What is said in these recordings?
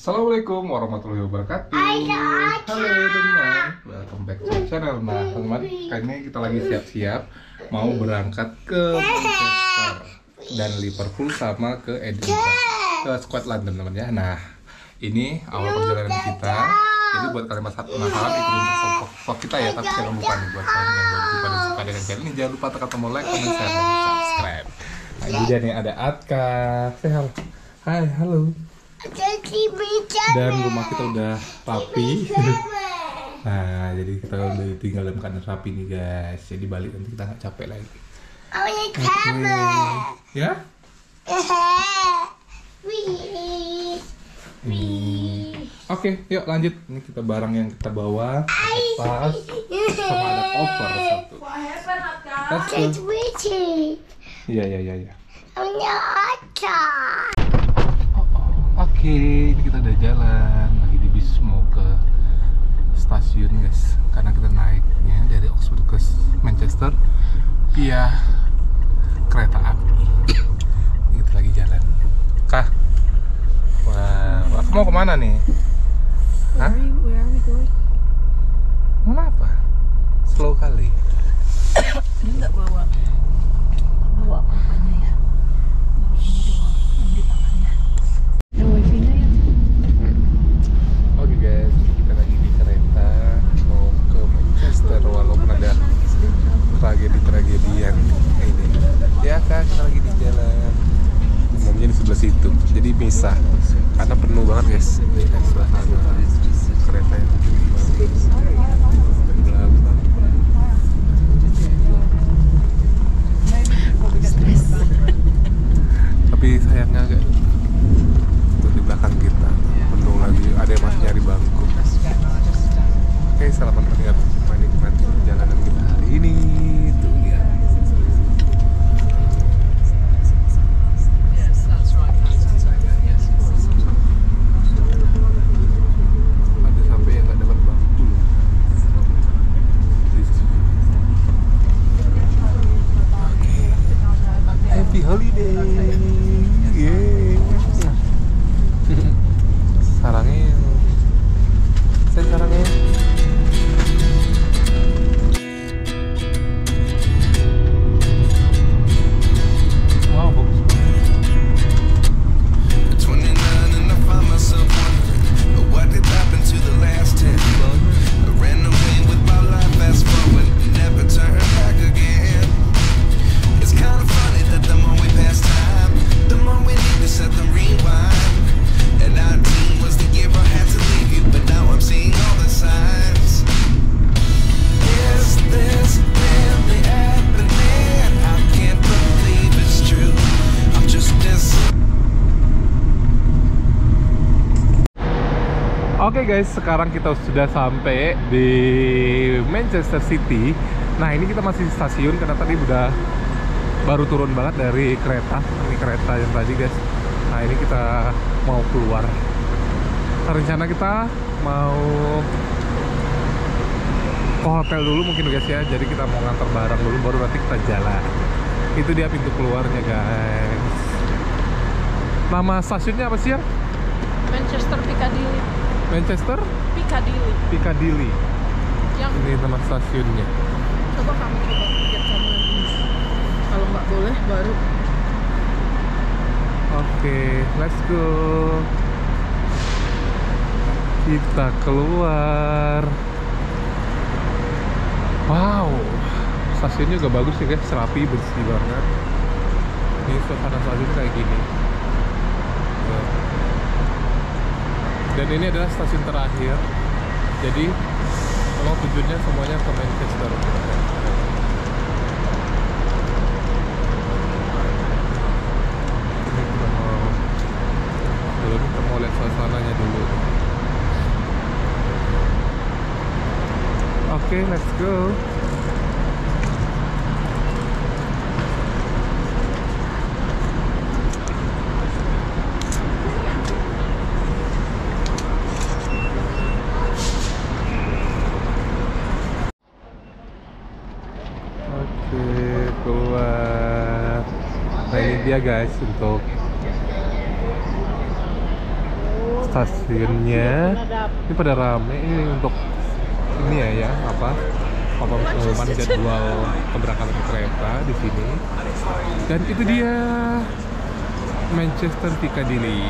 Assalamualaikum warahmatullahi wabarakatuh. Halo teman-teman, welcome back to channel. Nah teman-teman, kali ini kita lagi siap-siap mau berangkat ke Manchester dan Liverpool sama ke Edinburgh, ke Scotland teman-teman ya. Nah ini awal perjalanan kita. Jadi buat kalian penasaran ikutin vlog kita ya. Tapi jangan lupa nih buat kalian yang baru jumpa dan suka dengan channel ini, jangan lupa tekan tombol like, comment, share, dan subscribe. Nah ini dia nih, ada Atka. Say halo. Hai, halo. Dan rumah kita udah rapi. Nah jadi kita udah tinggal dalam keadaan rapi nih guys. Jadi balik nanti kita nggak capek lagi. Ya? Oke, yuk lanjut. Ini kita barang yang kita bawa, ada tas, sama ada koper satu. Let's go. Iya. Oke, ini kita udah jalan lagi di bis mau ke stasiun guys. Karena kita naiknya dari Oxford ke Manchester via kereta api. Kita lagi jalan. Kah? Wah, aku mau kemana nih? Hah? Where are we going? Mana apa? Slow kali. Ini nggak bawa apanya ya? Bawa ini doang yang di tangannya. Ada wifi-nya ya? Oke guys, kita lagi di kereta mau ke Manchester walaupun ada tragedi yang ini. Ya kan, kita lagi di jalan. Umumnya di sebelah situ, jadi misah karena penuh banget guys. Sebelah sana kereta itu. Tapi sayangnya agak tuh di belakang kita penuh lagi, ada yang masih nyari bangku. Oke, selamat menikmati perjalanan kita hari ini. Tuh ya. Ada sampai yang nggak dapat bangku loh. Oke, happy holiday. Sarangnya, saya sarangnya. Wow, bagus banget. Oke guys, sekarang kita sudah sampai di Manchester City. Nah ini kita masih di stasiun karena tadi udah baru turun banget dari kereta. Ini kereta yang tadi guys. Nah ini kita mau keluar. Rencana kita mau ke hotel dulu mungkin guys ya. Jadi kita mau ngantar barang dulu baru nanti kita jalan. Itu dia pintu keluarnya guys. Nama stasiunnya apa sih ya? Manchester Piccadilly. Manchester Piccadilly. Yang ini nama stasiunnya. coba tiket kamu nanti. Kalau nggak boleh baru. Oke, let's go. Kita keluar. Wow, stasiunnya juga bagus ya guys, rapi, bersih banget. Ini suasana stasiun kayak gini. Dan ini adalah stasiun terakhir. Jadi memang tujuannya semuanya ke Manchester. Ini kita mau lihat suasananya dulu. Oke, let's go. Nah ini dia guys untuk stasiunnya. Ini pada rame ini untuk ini ya apa pengumuman jadwal keberangkatan kereta di sini. Dan itu dia Manchester Piccadilly.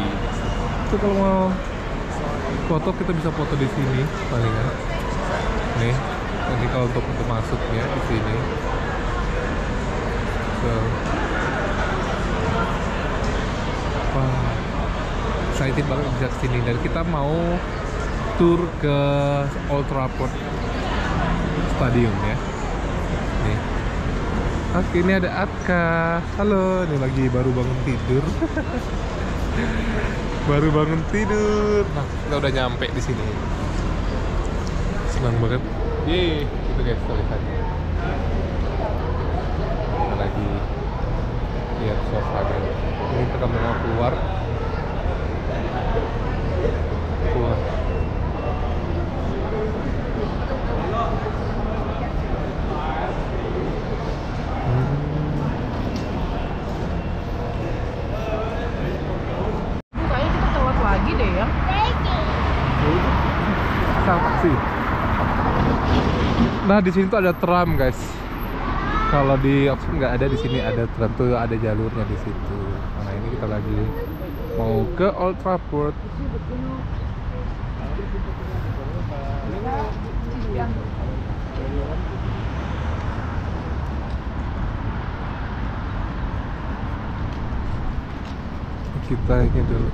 Itu kalau mau foto kita bisa foto di sini palingan. Nih, ini kalau untuk masuknya di sini. So, wah, excited banget bisa kesini dan kita mau tur ke Old Trafford Stadium ya. Nih. Oke, ini ada Atka. Halo, ini lagi baru bangun tidur. Baru bangun tidur. Nah, kita udah nyampe di sini. Senang banget. Yeay, itu guys tulisannya. Kita lagi lihat suasana. Ini kita mau keluar. Kayaknya kita telat lagi deh ya. Taksi. Nah, di sini tuh ada tram, guys. Kalau di Oxford nggak ada, di sini ada tram tuh, ada jalurnya di situ. Nah, ini kita lagi mau ke Old Trafford. Kita ini dulu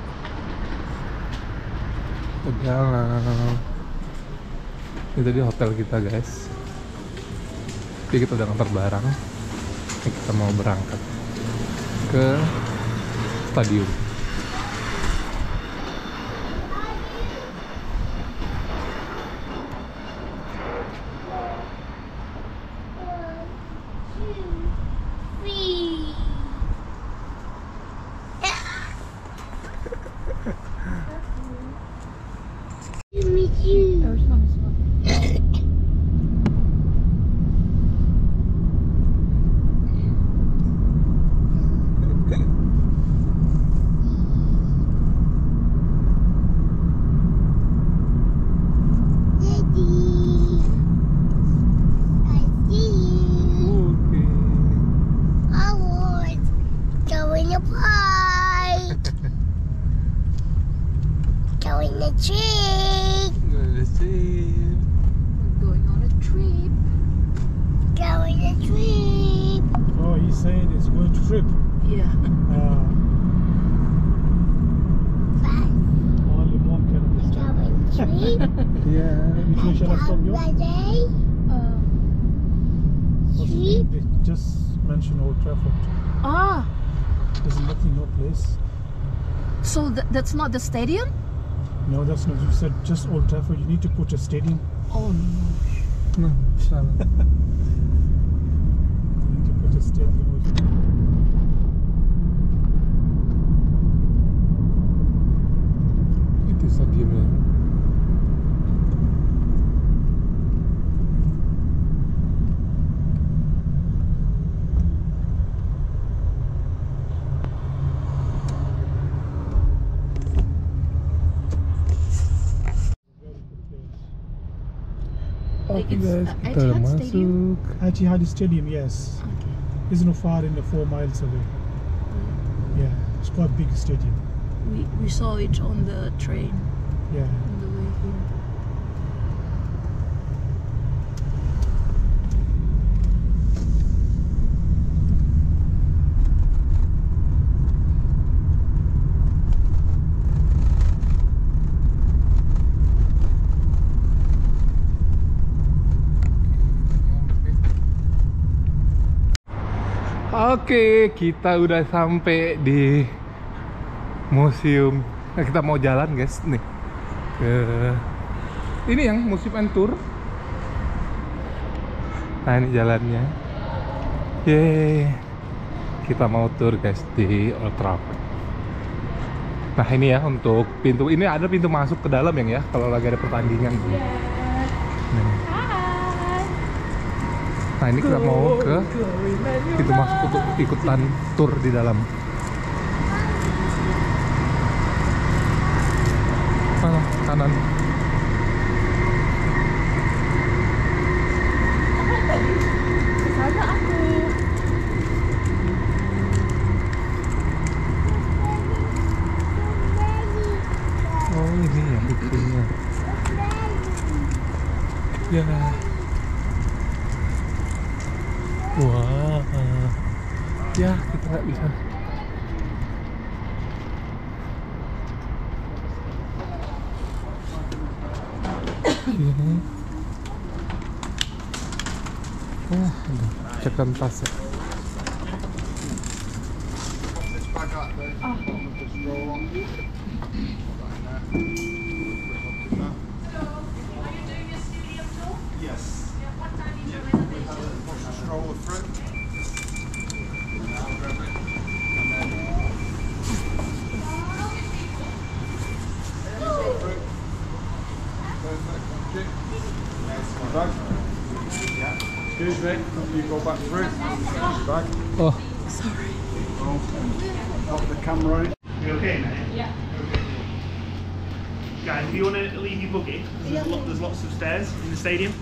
jalan. Ini tadi hotel kita, guys. Jadi kita udah ngantar barang. Ini kita mau berangkat ke stadium. Trip. Yeah. Only mom can understand. Yeah. Which way shall I stop you? They just mentioned Old Trafford. Ah, There's nothing, no place. so that's not the stadium? No, that's not. You said just Old Trafford. You need to put a stadium. Oh no. Nah, salah. You need to put a stadium. Itu stadiumnya. Oke guys, kita udah Etihad Stadium? masuk. Etihad Stadium, yes. Okay. It's not far in the 4 miles away. Yeah, it's quite a big stadium. We saw it on the train Yeah. on the way here. Oke, kita udah sampai di museum. Nah, kita mau jalan guys nih ke ini yang museum and tour. Nah, ini jalannya. Yeay, kita mau tour guys di Old Trafford. Nah, ini ya untuk pintu, ini ada pintu masuk ke dalam ya kalau lagi ada pertandingan. Nah, ini kita mau ke pintu masuk untuk ikutan tour di dalam. Mana? Kanan. Kesana aku. Oh ini ya bukunya. Ya. Wah. Ya kita nggak bisa. Ini. Oh, ada cekan tas ya. Excuse me, you go back through. Back. Oh, Pop the camera in. You okay, mate? Yeah. Guys, if you want to leave your buggy, there's lots of stairs in the stadium.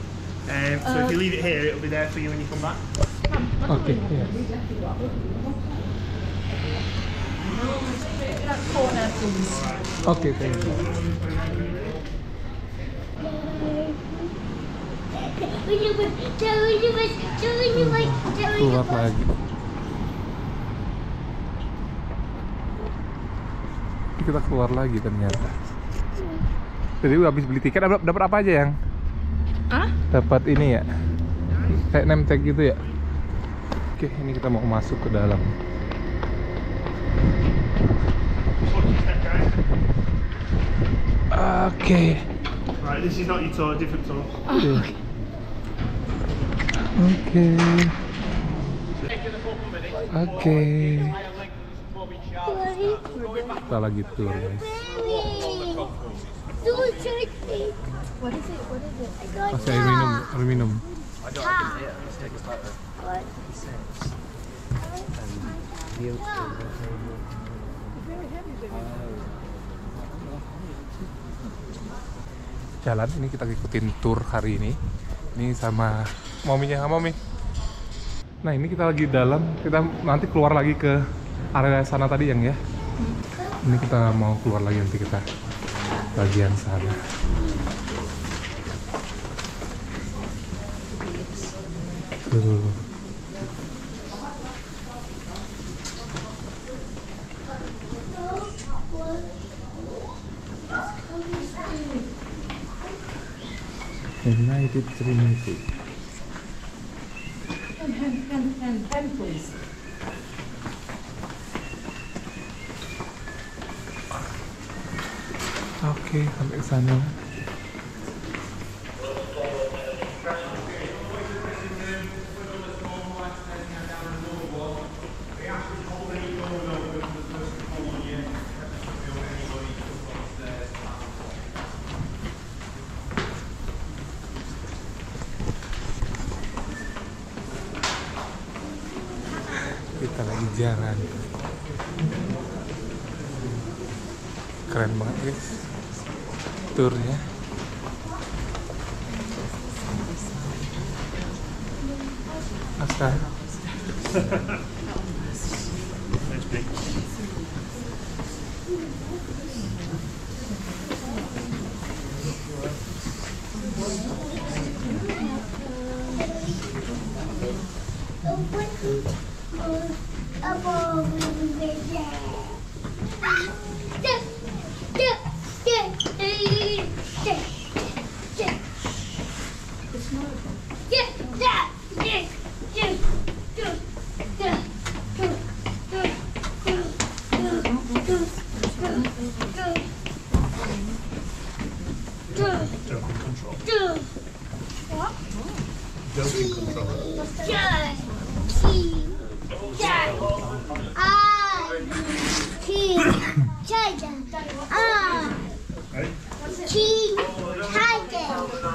So if you leave it here, it'll be there for you when you come back. oke. Ya. That corner, please. Oke, thank you. Keluar lagi. Kita keluar lagi ternyata. Jadi habis beli tiket dapat apa aja yang? Ah? Dapat ini ya. Kayak name tag gitu ya. Oke, ini kita mau masuk ke dalam. Oke. Right, this is not your tour, different tour. Oke. Oke. Kita lagi tour, guys. What is it? What is it? Masih air minum. Jalan ini kita ikutin tour hari ini. Ini sama mominya, Momi. Nah ini kita lagi dalam, kita nanti keluar lagi ke area sana tadi yang ya. Ini kita mau keluar lagi, nanti kita bagian sana. Tuh. United Trinity. Hand, please. Oke, sampai ke sana. Kita lagi jalan. Keren banget, guys. Turnya. Aska. Nice big.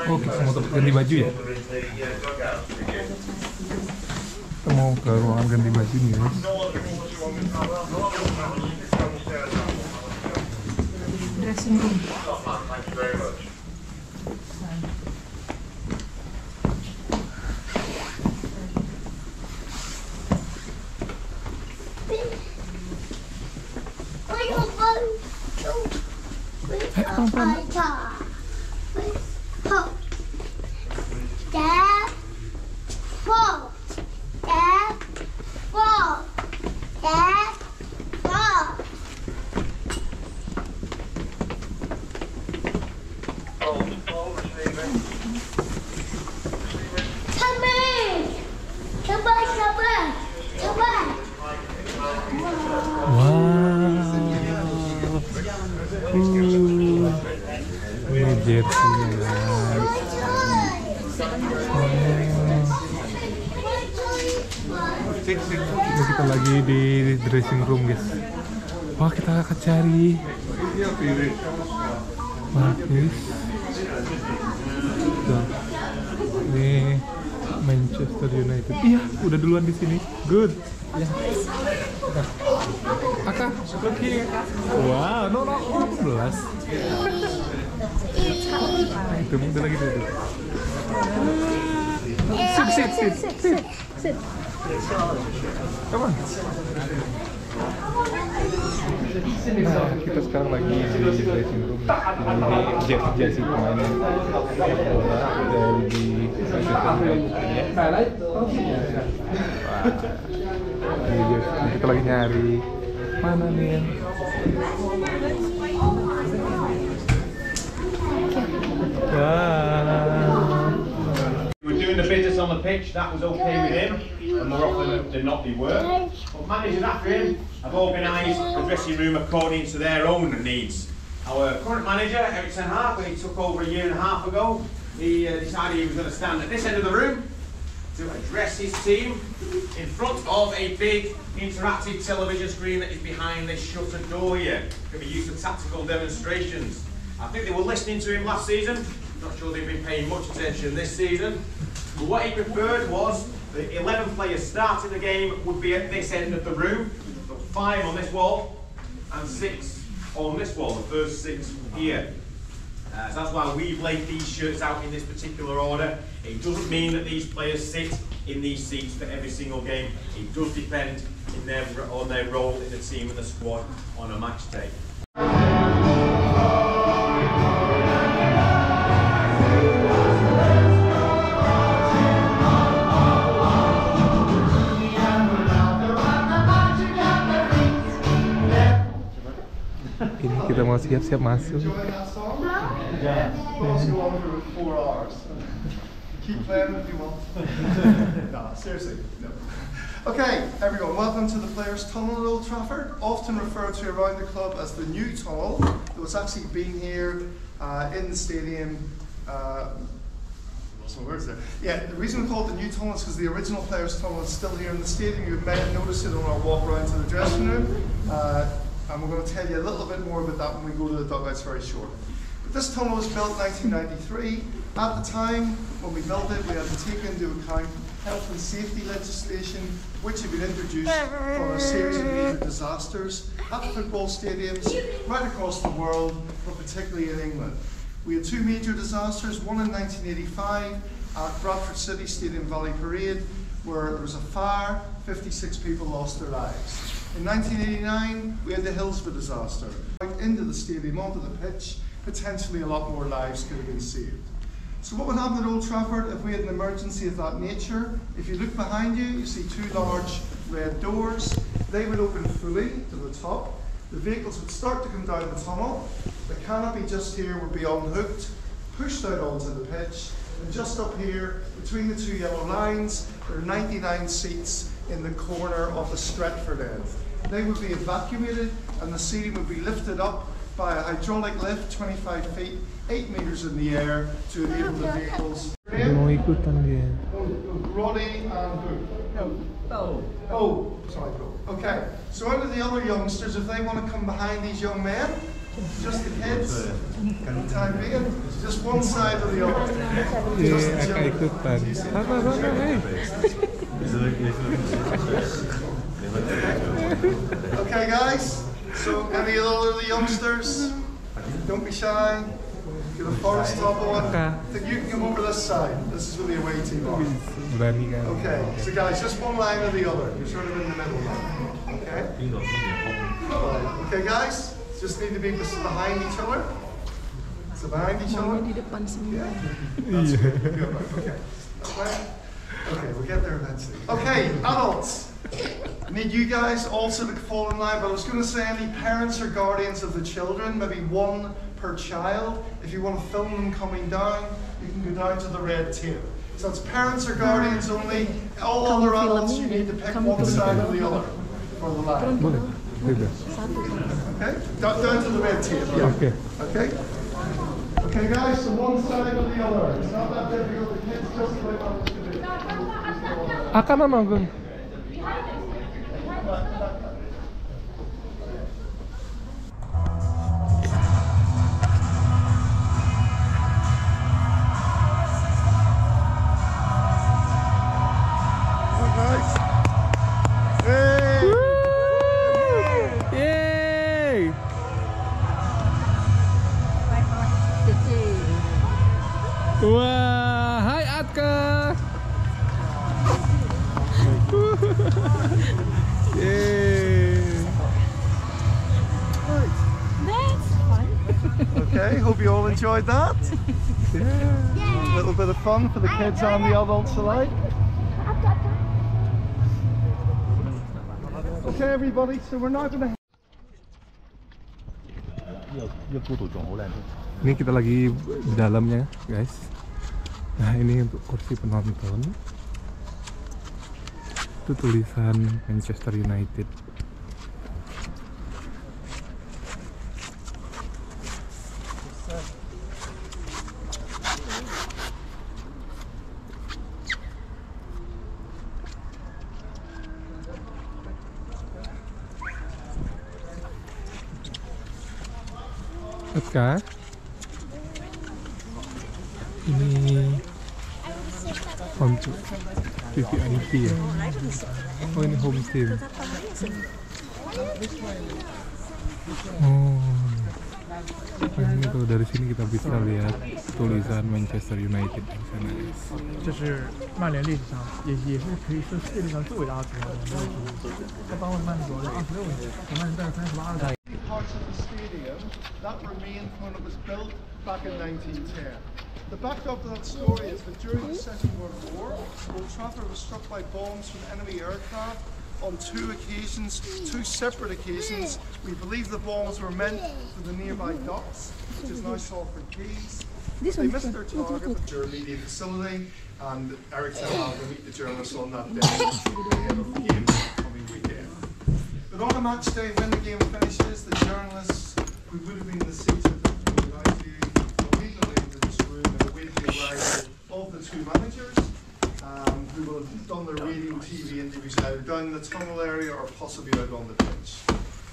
Oh, kita mau ganti baju ya? Kita mau ke ruangan ganti baju nih, guys. dressing room. Thank you very much. Ini jersey-nya. Ini kita lagi di dressing room, guys. Wah, kita akan cari bagus. Tuh. Ini Manchester United. Iya, udah duluan di sini. Good. Ya. Aka, look here. Wow, no, 14. Itu udah lagi duduk. Sit. Come on. Nah, kita sekarang lagi di dressing room. Ini jersey pemain bola dari Manchester United. Kita lagi nyari mana nih? We're doing the business on the pitch, that was okay with him, and Morocco did not be work. But managers after him have organised the dressing room according to their own needs. Our current manager, Erik ten Hag, when he took over a year and a half ago, he decided he was going to stand at this end of the room to address his team in front of a big interactive television screen that is behind this shuttered door here. It can be used for tactical demonstrations. I think they were listening to him last season. Not sure they've been paying much attention this season. But what he preferred was the 11 players starting the game would be at this end of the room. So 5 on this wall and 6 on this wall, the first 6 here. So that's why we've laid these shirts out in this particular order. It doesn't mean that these players sit in these seats for every single game. It does depend on their role in the team and the squad on a match day. Ini kita mau siap-siap masuk. Yeah, also longer with 4 hours. Keep playing if you want. No, seriously, no. Okay, everyone, welcome to the Players' Tunnel at Old Trafford, often referred to around the club as the new tunnel. It was actually been here in the stadium. Some words there. Yeah, the reason we call it the new tunnel is because the original Players' Tunnel is still here in the stadium. You may have noticed it on our walk around to the dressing room. And we're going to tell you a little bit more about that when we go to the dugouts very shortly. But this tunnel was built in 1993. At the time, when we built it, we had to take into account health and safety legislation, which had been introduced from a series of major disasters at football stadiums right across the world, but particularly in England. We had 2 major disasters, one in 1985 at Bradford City Stadium Valley Parade, where there was a fire, 56 people lost their lives. In 1989, we had the Hillsborough disaster. Out into the stadium, onto the pitch, potentially a lot more lives could have been saved. So what would happen at Old Trafford if we had an emergency of that nature? If you look behind you, you see 2 large red doors. They would open fully to the top. The vehicles would start to come down the tunnel. The canopy just here would be unhooked, pushed out onto the pitch, and just up here, between the 2 yellow lines, there are 99 seats in the corner of the Stretford end. They would be evacuated and the seating would be lifted up by a hydraulic lift 25 feet, 8 meters in the air to enable the vehicles. Mau ikutan dia. Roddy and who? Oh, sorry, Bill. Okay, so out of the other youngsters, if they want to come behind these young men, just the kids, for the time being, just one side or the other. Iya, akan ikutan. Sana, hey. Okay, guys. So, any of the youngsters? Don't be shy. Get a forest top on. Okay. Then you can come over this side. This is where the away team are. Berani kan? Okay, so guys, just one line or the other. You're sort of in the middle now. Okay? Right. Okay, guys, just need to be behind each other. So behind each other. Di depan semua. That's good. Good. Okay. Okay. Okay, we'll get there eventually. Okay, adults. I need you guys also to fall in line, but I was going to say any parents or guardians of the children, maybe one per child. If you want to film them coming down, you can go down to the red tape. So it's parents or guardians only. All other adults, you need to pick one side or the other for the line. Boleh. Bebas. Okay? Down to the red tape. Yeah. Oke. Okay? Okay, guys, so one side or the other. It's not that difficult. The kids just like what to do. Akan mana Gung? Yeay! Wah, hai Atka. Yeay. That's fun. Okay, hope you all enjoyed that. Yeah. A little bit of fun for the kids and the adults alike. Okay, everybody, so we're now going to... Ini kita lagi di dalamnya, guys. Nah, ini untuk kursi penonton. Itu tulisan Manchester United. Oke. Ini untuk VVIP ya. Oh, ini home team. Oh, ini tuh dari sini kita bisa lihat tulisan Manchester United di sana, guys. 这是曼联历史上也是可以说世界上最伟大的足球队。他帮了曼联夺了26年，曼联带了38个。 Parts of the stadium that remained when it was built back in 1910. The backdrop to that story is that during the Second World War, Old Trafford was struck by bombs from enemy aircraft on two separate occasions. We believe the bombs were meant for the nearby docks, which is now Salford Quays. They missed their target with their media facility, and Eric Ten Hag will meet the journalists on that day ahead of the game coming weekend. But on a match day, when the game finishes, the journalists who would have been in the seats of United will immediately into this room and await the arrival of the two managers, who will have done their radio TV interviews either down in the tunnel area or possibly out on the pitch.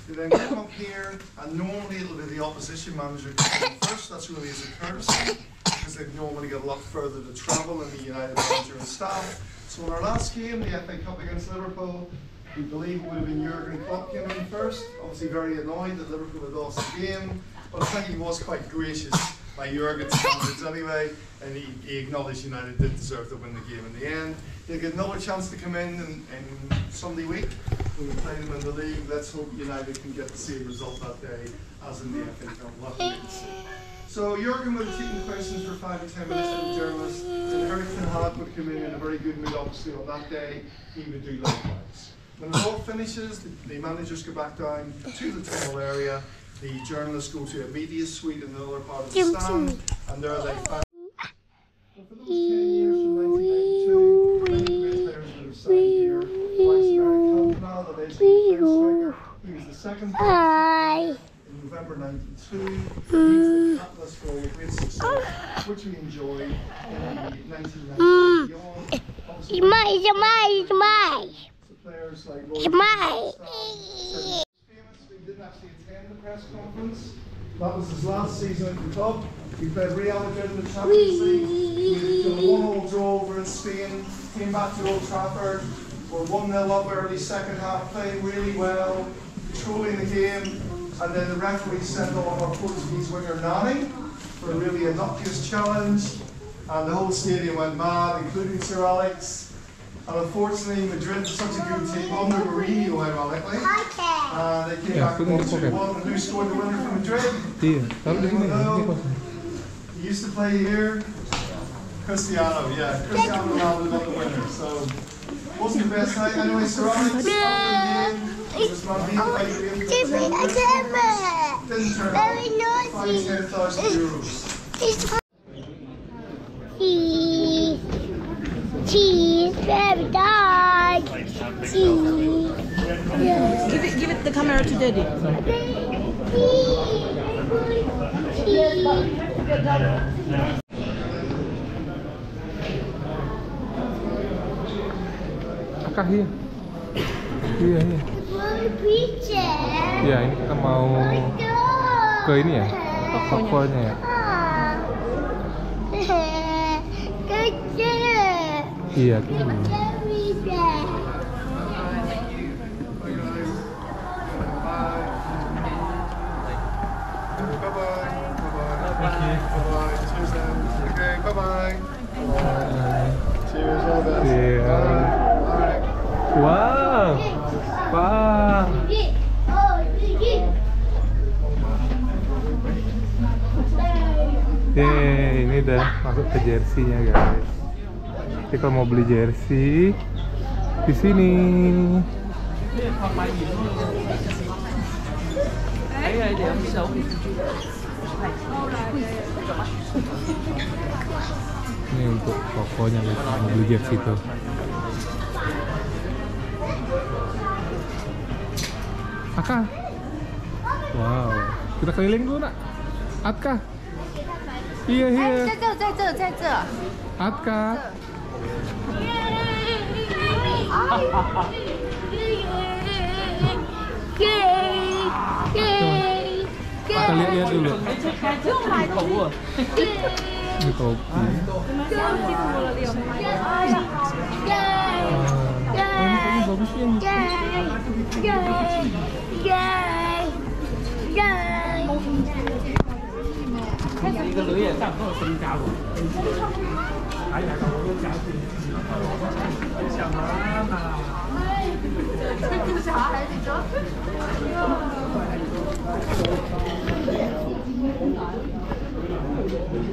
They then come up here, and normally it'll be the opposition manager coming first. That's really as a courtesy, because they've normally got a lot further to travel than the United manager and staff. So in our last game, the FA Cup against Liverpool, we believe it would have been Jurgen Klopp came in first. Obviously very annoyed that Liverpool had lost the game, but I think he was quite gracious by Jurgen's standards anyway, and he acknowledged United did deserve to win the game in the end. He'll get another chance to come in Sunday week when we play them in the league. Let's hope United can get the same result that day as in the FA Cup. We'll have to wait and see. So Jurgen would have taken questions for 5 to 10 minutes from the journalists, and Eric Ten Hag would come in a very good mood obviously on that day. He would do likewise. When it all finishes, the managers go back down to the tunnel area, the journalists go to a media suite in the other part of the stand, and there they find. So for those 10 years from 1992, many great players would have signed here. Like Eric Cantona, the legendary French striker, he was the second player in November 92. He was the catalyst for a great success, which we enjoyed in the 1990s and beyond. Players like Roy famous. We didn't actually attend the press conference. That was his last season at the club. We played Real Madrid in the Champions League. We did a 1-1 draw over in Spain. Came back to Old Trafford. We're 1-0 up early second half, playing really well, controlling the game. And then the referee sent off our Portuguese winger Nani for a really innocuous challenge. And the whole stadium went mad, including Sir Alex. And unfortunately, Madrid was such a good team, under Mourinho, ironically. They came back 1-2-1. Who scored the winner for Madrid? Anyone know? He used to play here. Cristiano, yeah. Cristiano Ronaldo got the winner. So, wasn't the best night. Anyway, Sir Alex, after the game, was my main fight for the didn't turn out. Fine, €10,000. Cheese, baby dog. Cheese. Give it the camera to Daddy. Akah iya. Iya. Iya, ini kita mau ke ini ya, tokonya ya. Iya tuh. Wow. Wah. Ini udah masuk ke jersey-nya guys. Jadi kalau mau beli jersey di sini. Ini untuk tokonya guys, mau beli jersey tuh. Aka. Wow. Kita keliling dulu nak. Atka. Iya. Atka. Kita lihat dulu. Ini topi. Ini bagus ini.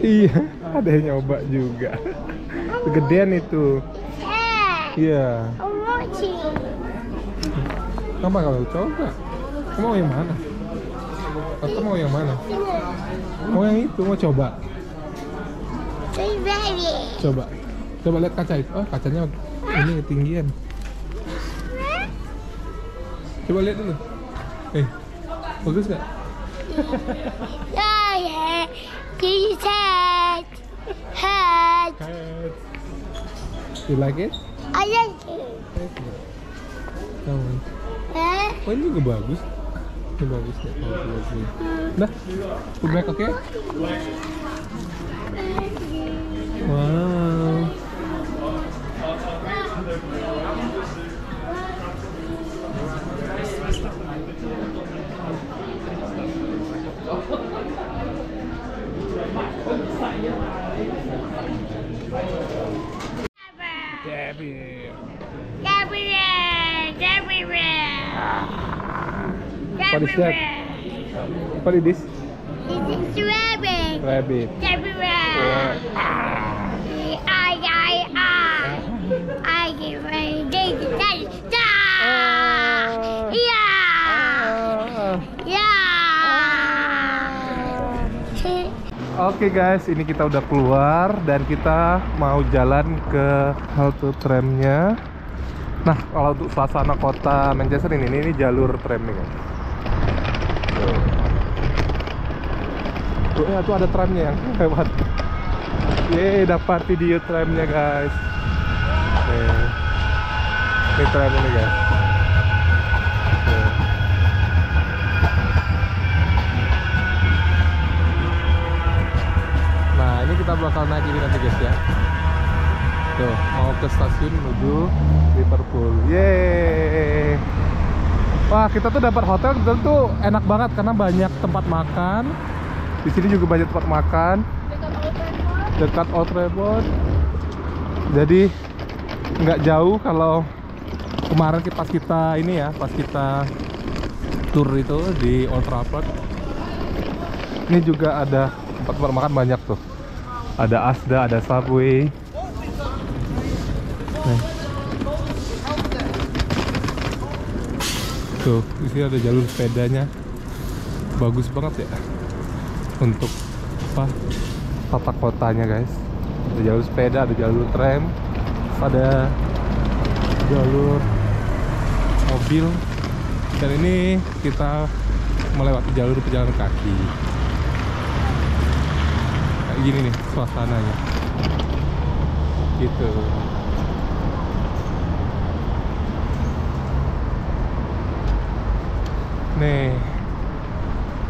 Iya, ada yang nyoba juga. Kegedean itu. Iya. Kenapa kalau coba? Kamu mau yang mana? Kamu mau yang mana? Mau yang itu, mau coba? Coba. Coba lihat kaca itu. Oh, kacanya ini ketinggian. Coba lihat dulu. Bagus nggak? Head. You like it? I like it. Kamu. Oh, ini juga bagus. Ini bagus ya. Nah, put back, oke? Wow. What is that? What is this? It's a rabbit. Rabbit. Oke guys, ini kita udah keluar dan kita mau jalan ke halte tramnya. Nah, kalau untuk suasana kota Manchester ini jalur tramnya guys. Tuh ada tramnya yang lewat. Yeay, dapat video tramnya guys. Ini tram ini guys. Nah, ini kita bakal naik ini nanti guys ya. Tuh, mau ke stasiun menuju Liverpool. Yeay. Wah, kita tuh dapat hotel tuh enak banget karena banyak tempat makan. Di sini juga banyak tempat makan. Dekat Old Trafford. Jadi nggak jauh kalau kemarin pas kita ini ya, pas kita tour itu di Old Trafford. Ini juga ada tempat makan banyak tuh. Ada Asda, ada Subway. Nih. Tuh, di sini ada jalur sepedanya. Bagus banget ya. Untuk apa? Tata kotanya, guys. Ada jalur sepeda, ada jalur tram, ada jalur mobil. Dan ini kita melewati jalur pejalan kaki. Kayak gini nih suasananya. Gitu. Nih.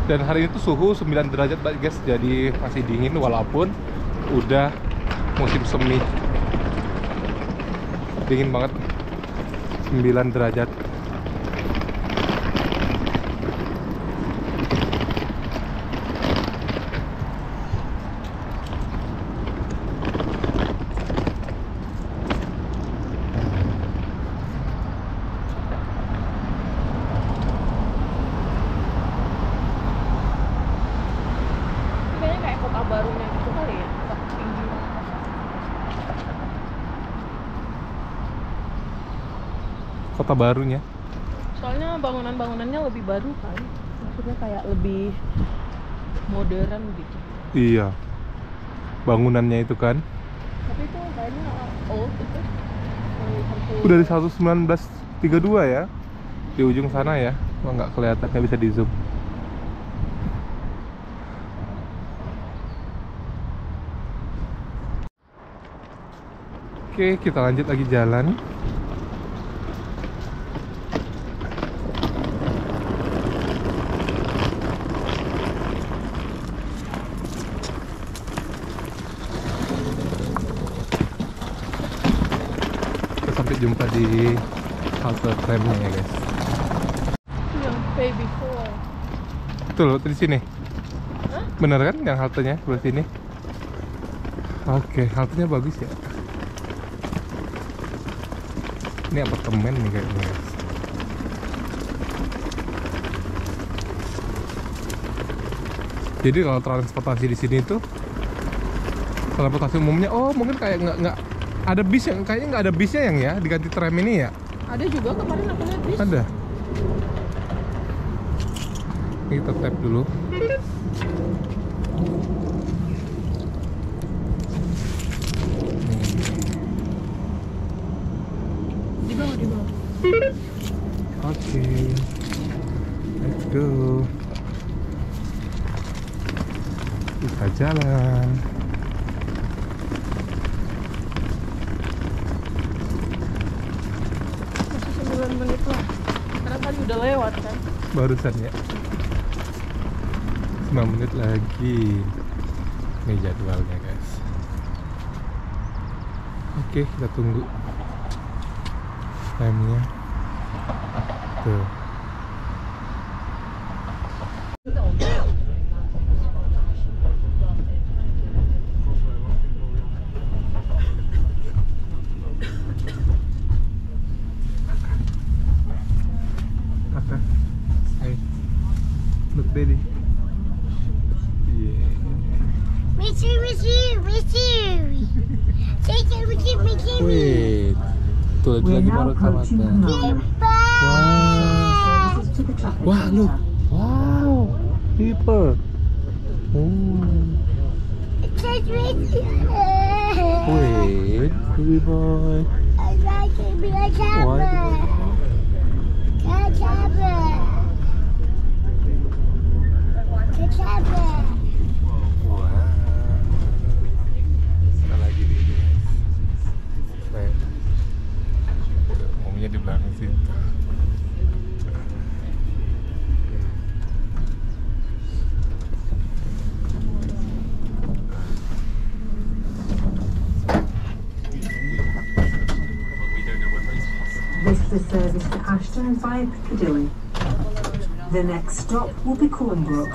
Dan hari ini tuh suhu 9 derajat guys, jadi masih dingin walaupun udah musim semi. Dingin banget. 9 derajat. Barunya gitu kali ya, tinggi. Kota barunya. Soalnya bangunan-bangunannya lebih baru kan, maksudnya kayak lebih modern gitu. Iya. Bangunannya itu kan. Tapi itu kayaknya old itu. Udah dari 1932 ya. Di ujung sana ya. Wah, nggak kelihatan, nggak bisa di zoom. Oke, kita lanjut lagi jalan. Kita sampai jumpa di halte tramnya ya, guys. Yang pay before. Betul, di sini. Hah? Bener kan yang haltenya sebelah sini? Oke, haltenya bagus ya. Ini apartemen nih kayaknya, guys. Jadi kalau transportasi di sini tuh transportasi umumnya, oh mungkin kayak nggak ada bis yang kayaknya nggak ada bisnya yang ya diganti tram ini ya? Ada juga kemarin aku lihat bis. Ada. Ini kita tap dulu. Di bawah. Oke, let's go. Kita jalan. Masih 9 menit lah. Karena tadi udah lewat kan. Barusan ya. 9 menit lagi. Ini jadwalnya, guys. Oke, kita tunggu time-nya. Tuh. Apa? Hey, look, Daddy. Yeah. Miss you. Say Mickey. Wait, tuh lagi baru kamatan. Wow. Wah, look. Wow. People. It says Mickey. Wait, baby boy. I like to be a Why? Chopper. Wow. Kita lagi di ini. Momennya di belakang situ. This is a service to Ashton via Piccadilly. The next stop will be Cornbrook.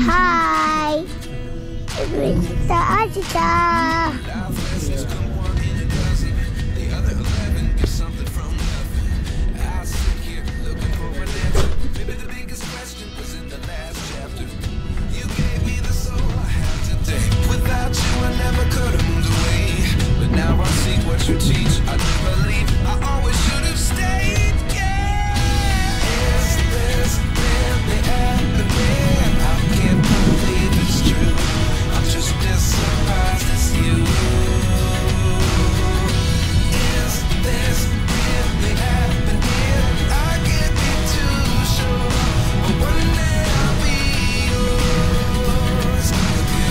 Hi. Kita. Without you, I never could have moved away. But now I see what you teach. I do believe I always should have stayed. Is this really happening? I can't believe it's true. I'm just as surprised as you. Is this really happening? I can't be too sure. But one day I'll be yours again.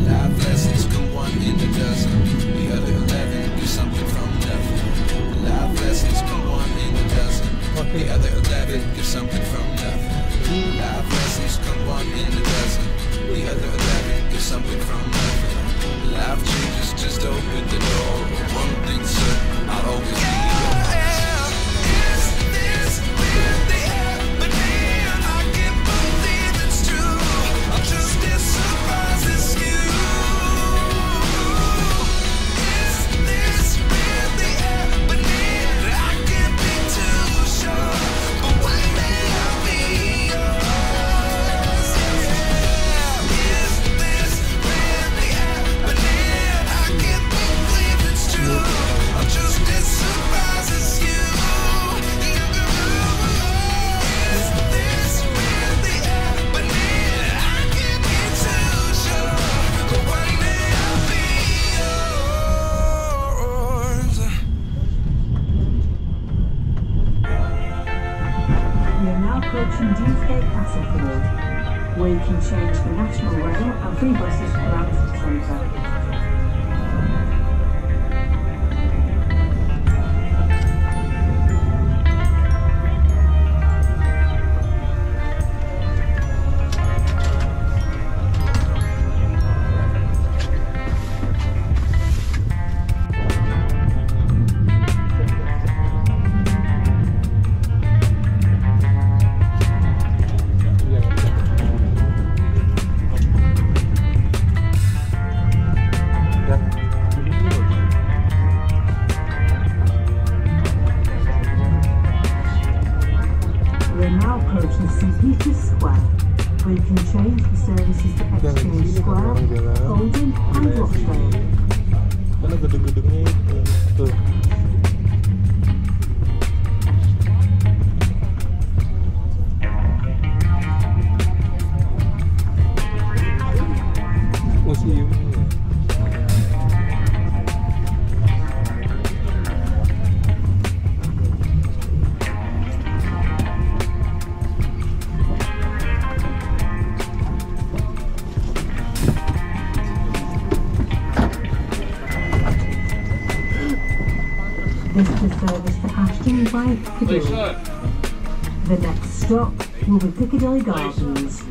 Life lessons come one in a dozen. The other 11 do something from nothing. Life lessons come one in a dozen. The other 11 do something from nothing. Life lessons come one in a dozen. The other 11 do something from nothing. Life changes, just open the door. One thing's certain, I'll always be yours. Is this really happening? I can't believe it's true. I'm just as surprised as you. Is this really happening? I can't be too sure, but one day I'll be yours. Is this really happening? I can't believe it's true. I'm just as surprised as you. Is this really happening? I can't be too sure, but one day I'll be yours. We are now approaching Deansgate Castle Road, where you can change the National Rail and free buses around the centre. We are now approaching St. Peter's Square, where you can change the services to Exchange Square, Golden and Rochdale. Mana gedung-gedungnya itu tuh. Museum. This is the service to Ashton Walking by Piccadilly. The next stop will be Piccadilly Gardens.